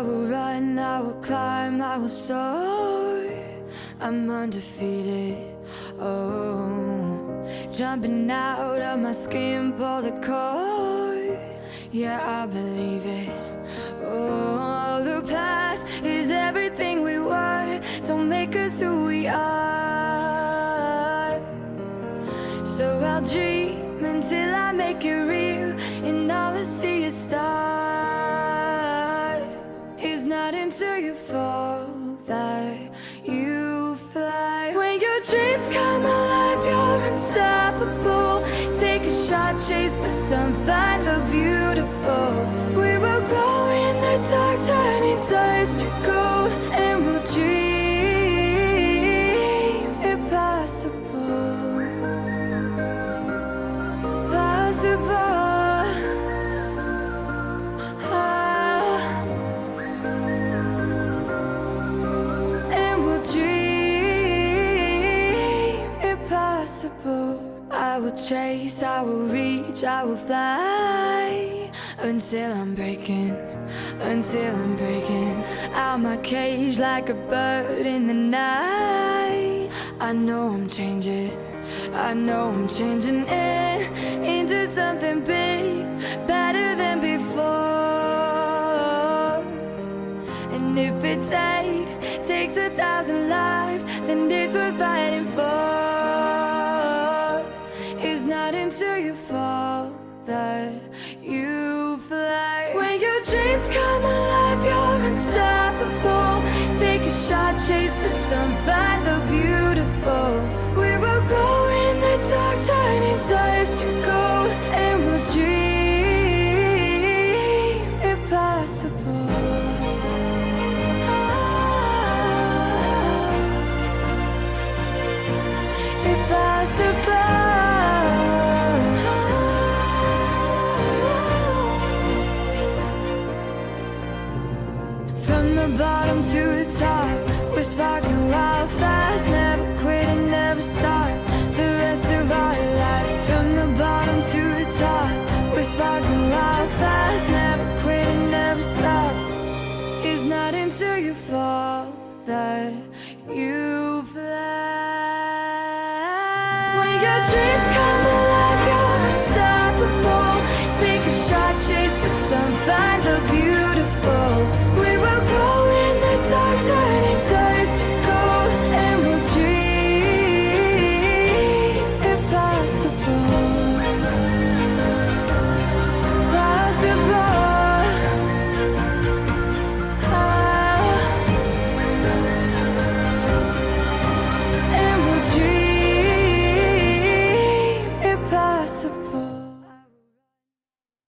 will run, I will climb, I will soar. I'm undefeated, oh. Jumping out of my skin, pull the cord. Yeah, I believe it. Oh, the past is everything we were. Don't make us who we are. So I'll dream until I make it real, and all I see is stars. It's not until you fall that you fly. When your dreams come alive, you're unstoppable. Take a shot, chase the sun, find the beautiful. We will glow in the dark, turning dust to gold, and we'll dream impossible. Possible. And we'll dream impossible. I will chase, I will reach, I will fly until I'm breaking, until I'm breaking out my cage like a bird in the night. I know I'm changing, I know I'm changing it into something big, better than before. And if it takes 1,000 lives, then it's worth fighting for. It's not until you fall that you fly. When your dreams come alive, you're unstoppable. Take a shot, chase the sun, find the beautiful. We will go in the dark, turning dust to gold, and we'll dream impossible. Impossible. From the bottom to the top, we're sparking wild fast. Never quit and never stop the rest of our lives. From the bottom to the top, we're sparking wild fast. Never quit and never stop. It's not until you fall that you fly. When your dreams